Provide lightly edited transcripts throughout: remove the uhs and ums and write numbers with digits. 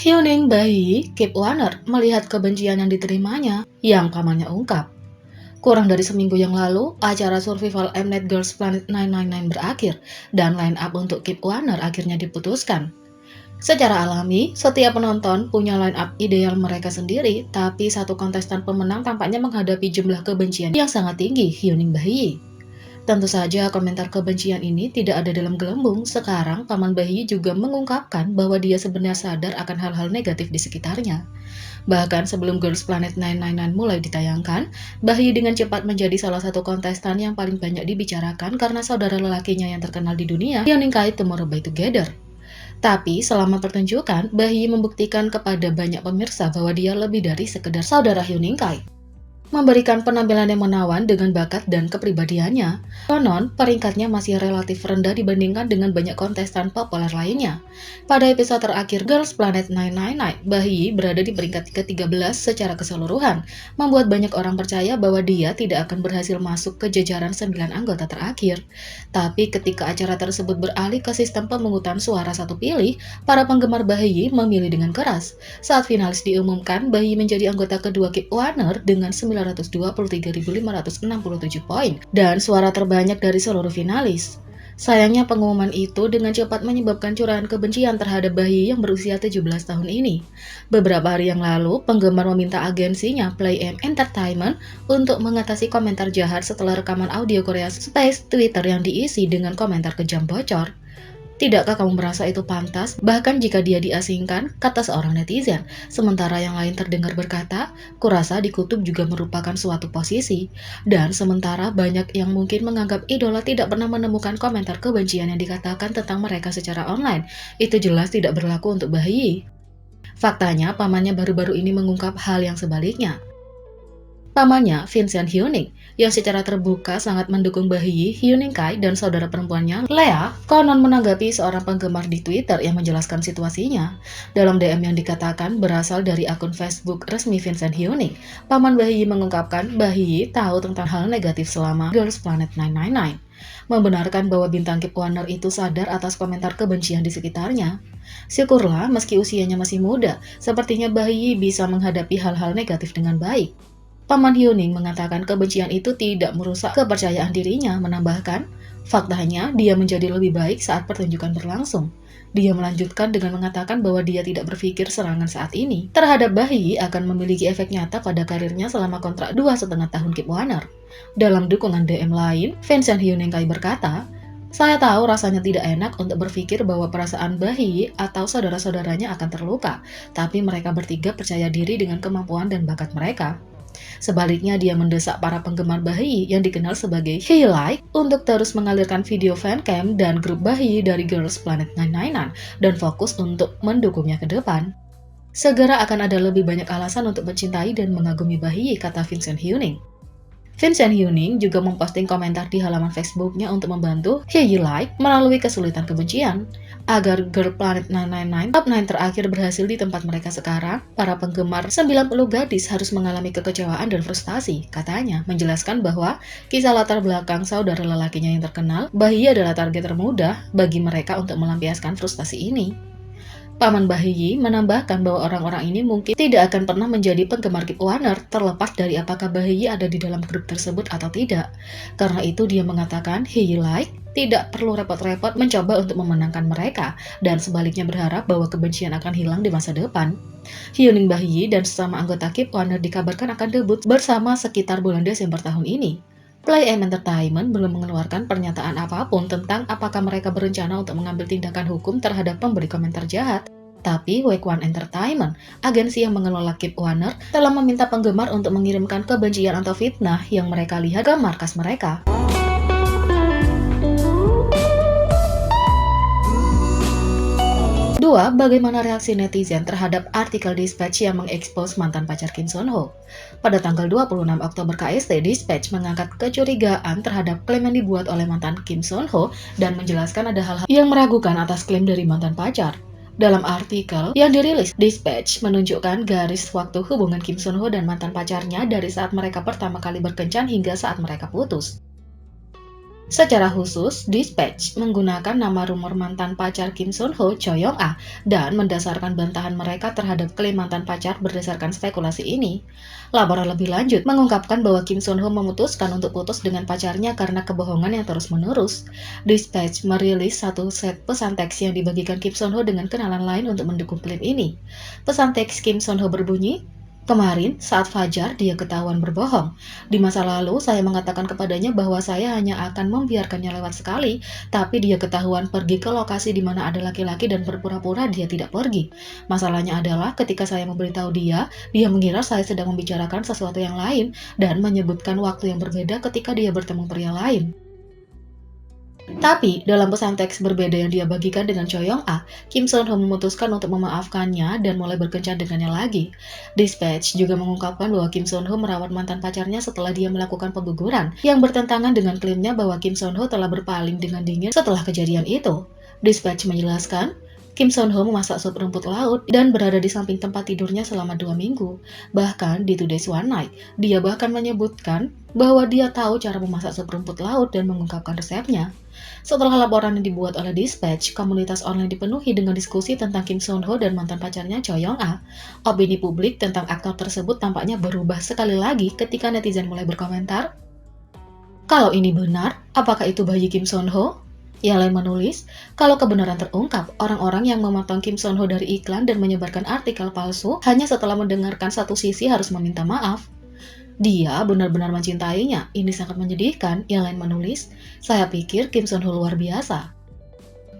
Hyuning Bayi, Kip Warner melihat kebencian yang diterimanya yang pamannya ungkap. Kurang dari seminggu yang lalu, acara survival Mnet Girls Planet 999 berakhir dan line up untuk Kip Warner akhirnya diputuskan. Secara alami, setiap penonton punya line up ideal mereka sendiri, tapi satu kontestan pemenang tampaknya menghadapi jumlah kebencian yang sangat tinggi, Hyuning Bayi. Tentu saja komentar kebencian ini tidak ada dalam gelembung. Sekarang Paman Bayi juga mengungkapkan bahwa dia sebenarnya sadar akan hal-hal negatif di sekitarnya. Bahkan sebelum Girls Planet 999 mulai ditayangkan, Bayi dengan cepat menjadi salah satu kontestan yang paling banyak dibicarakan karena saudara lelakinya yang terkenal di dunia, Hyuning Kai Tomorrow by Together. Tapi selama pertunjukan, Bayi membuktikan kepada banyak pemirsa bahwa dia lebih dari sekedar saudara Hyuning Kai. Memberikan penampilan yang menawan dengan bakat dan kepribadiannya. Konon, peringkatnya masih relatif rendah dibandingkan dengan banyak kontestan populer lainnya. Pada episode terakhir Girls Planet 999, Bayi berada di peringkat ke-13 secara keseluruhan, membuat banyak orang percaya bahwa dia tidak akan berhasil masuk ke jajaran 9 anggota terakhir. Tapi ketika acara tersebut beralih ke sistem pemungutan suara satu pilih, para penggemar Bayi memilih dengan keras. Saat finalis diumumkan, Bayi menjadi anggota kedua Kip Warner dengan 923.567 poin dan suara terbanyak dari seluruh finalis. Sayangnya pengumuman itu dengan cepat menyebabkan curahan kebencian terhadap Bayi yang berusia 17 tahun ini. Beberapa hari yang lalu, penggemar meminta agensinya Play M Entertainment untuk mengatasi komentar jahat setelah rekaman audio Korea Space Twitter yang diisi dengan komentar kejam bocor. Tidakkah kamu merasa itu pantas, bahkan jika dia diasingkan, kata seorang netizen. Sementara yang lain terdengar berkata, kurasa dikutuk juga merupakan suatu posisi. Dan sementara banyak yang mungkin menganggap idola tidak pernah menemukan komentar kebencian yang dikatakan tentang mereka secara online. Itu jelas tidak berlaku untuk Bayi. Faktanya, pamannya baru-baru ini mengungkap hal yang sebaliknya. Pamannya, Vincent Hyuning, yang secara terbuka sangat mendukung Bayi, Hyuning Kai, dan saudara perempuannya, Lea, konon menanggapi seorang penggemar di Twitter yang menjelaskan situasinya. Dalam DM yang dikatakan berasal dari akun Facebook resmi Vincent Hyuning, Paman Bayi mengungkapkan Bayi tahu tentang hal negatif selama Girls Planet 999. Membenarkan bahwa bintang Kip Warner itu sadar atas komentar kebencian di sekitarnya. Syukurlah, meski usianya masih muda, sepertinya Bayi bisa menghadapi hal-hal negatif dengan baik. Paman Hyuning mengatakan kebencian itu tidak merusak kepercayaan dirinya, menambahkan, faktanya dia menjadi lebih baik saat pertunjukan berlangsung. Dia melanjutkan dengan mengatakan bahwa dia tidak berpikir serangan saat ini terhadap Bayi akan memiliki efek nyata pada karirnya selama kontrak 2,5 tahun Kip Warner. Dalam dukungan DM lain, Vincent Hyuning Kai berkata, saya tahu rasanya tidak enak untuk berpikir bahwa perasaan Bayi atau saudara-saudaranya akan terluka, tapi mereka bertiga percaya diri dengan kemampuan dan bakat mereka. Sebaliknya, dia mendesak para penggemar Bayi yang dikenal sebagai Hyulik untuk terus mengalirkan video fancam dan grup Bayi dari Girls Planet 999 dan fokus untuk mendukungnya ke depan. Segera akan ada lebih banyak alasan untuk mencintai dan mengagumi Bayi, kata Vincent Hyuning. Vincent Hyuning juga memposting komentar di halaman Facebooknya untuk membantu Hyulik melalui kesulitan kebencian. Agar Girl Planet 999 top 9 terakhir berhasil di tempat mereka sekarang, para penggemar 90 gadis harus mengalami kekecewaan dan frustasi, katanya, menjelaskan bahwa kisah latar belakang saudara lelakinya yang terkenal, Bayi adalah target termudah bagi mereka untuk melampiaskan frustasi ini. Paman Bayi menambahkan bahwa orang-orang ini mungkin tidak akan pernah menjadi penggemar Kip Warner terlepas dari apakah Bayi ada di dalam grup tersebut atau tidak. Karena itu dia mengatakan Hyulik tidak perlu repot-repot mencoba untuk memenangkan mereka dan sebaliknya berharap bahwa kebencian akan hilang di masa depan. Hyuning Bayi dan sesama anggota Kip Warner dikabarkan akan debut bersama sekitar bulan Desember tahun ini. Play M Entertainment belum mengeluarkan pernyataan apapun tentang apakah mereka berencana untuk mengambil tindakan hukum terhadap pemberi komentar jahat. Tapi Wake One Entertainment, agensi yang mengelola Kip Warner, telah meminta penggemar untuk mengirimkan kebencian atau fitnah yang mereka lihat ke markas mereka. 2. Bagaimana reaksi netizen terhadap artikel Dispatch yang mengekspos mantan pacar Kim Son Ho? Pada tanggal 26 Oktober KST, Dispatch mengangkat kecurigaan terhadap klaim yang dibuat oleh mantan Kim Son Ho dan menjelaskan ada hal-hal yang meragukan atas klaim dari mantan pacar. Dalam artikel yang dirilis, Dispatch menunjukkan garis waktu hubungan Kim Son Ho dan mantan pacarnya dari saat mereka pertama kali berkencan hingga saat mereka putus. Secara khusus, Dispatch menggunakan nama rumor mantan pacar Kim Son Ho, Choi Yong Ah, dan mendasarkan bantahan mereka terhadap klaim mantan pacar berdasarkan spekulasi ini. Laporan lebih lanjut mengungkapkan bahwa Kim Son Ho memutuskan untuk putus dengan pacarnya karena kebohongan yang terus-menerus. Dispatch merilis satu set pesan teks yang dibagikan Kim Son Ho dengan kenalan lain untuk mendukung klaim ini. Pesan teks Kim Son Ho berbunyi, "Kemarin, saat Fajar, dia ketahuan berbohong. Di masa lalu, saya mengatakan kepadanya bahwa saya hanya akan membiarkannya lewat sekali, tapi dia ketahuan pergi ke lokasi di mana ada laki-laki dan berpura-pura dia tidak pergi. Masalahnya adalah ketika saya memberitahu dia mengira saya sedang membicarakan sesuatu yang lain dan menyebutkan waktu yang berbeda ketika dia bertemu pria lain." Tapi, dalam pesan teks berbeda yang dia bagikan dengan Choi Yong Ah, Kim Son Ho memutuskan untuk memaafkannya dan mulai berkencan dengannya lagi. Dispatch juga mengungkapkan bahwa Kim Son Ho merawat mantan pacarnya setelah dia melakukan pengguguran, yang bertentangan dengan klaimnya bahwa Kim Son Ho telah berpaling dengan dingin setelah kejadian itu. Dispatch menjelaskan, Kim Son Ho memasak sup rumput laut dan berada di samping tempat tidurnya selama 2 minggu. Bahkan di Today's One Night, dia bahkan menyebutkan bahwa dia tahu cara memasak sup rumput laut dan mengungkapkan resepnya. Setelah laporan yang dibuat oleh Dispatch, komunitas online dipenuhi dengan diskusi tentang Kim Son Ho dan mantan pacarnya Choi Yong Ah. Opini publik tentang aktor tersebut tampaknya berubah sekali lagi ketika netizen mulai berkomentar, "Kalau ini benar, apakah itu bayi Kim Son Ho?" Yang lain menulis, "Kalau kebenaran terungkap, orang-orang yang memotong Kim Son Ho dari iklan dan menyebarkan artikel palsu hanya setelah mendengarkan satu sisi harus meminta maaf. Dia benar-benar mencintainya. Ini sangat menyedihkan." Yang lain menulis, "Saya pikir Kim Son Ho luar biasa.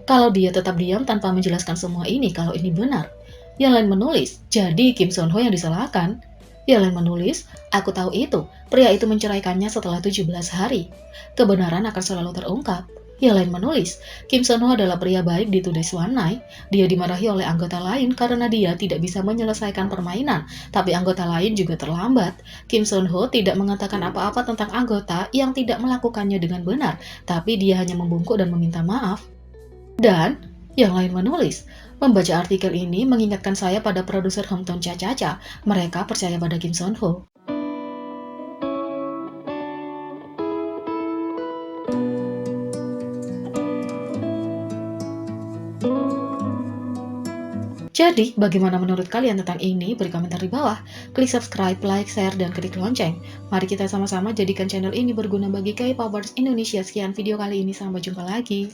Kalau dia tetap diam tanpa menjelaskan semua ini kalau ini benar." Yang lain menulis, "Jadi Kim Son Ho yang disalahkan." Yang lain menulis, "Aku tahu itu. Pria itu menceraikannya setelah 17 hari. Kebenaran akan selalu terungkap." Yang lain menulis, "Kim Son Ho adalah pria baik di Today's One Night. Dia dimarahi oleh anggota lain karena dia tidak bisa menyelesaikan permainan, tapi anggota lain juga terlambat. Kim Son Ho tidak mengatakan apa-apa tentang anggota yang tidak melakukannya dengan benar, tapi dia hanya membungkuk dan meminta maaf." Dan yang lain menulis, "Membaca artikel ini mengingatkan saya pada produser Hometown Cha Cha Cha. Mereka percaya pada Kim Son Ho." Jadi, bagaimana menurut kalian tentang ini? Beri komentar di bawah. Klik subscribe, like, share, dan klik lonceng. Mari kita sama-sama jadikan channel ini berguna bagi K-popers Indonesia. Sekian video kali ini, sampai jumpa lagi.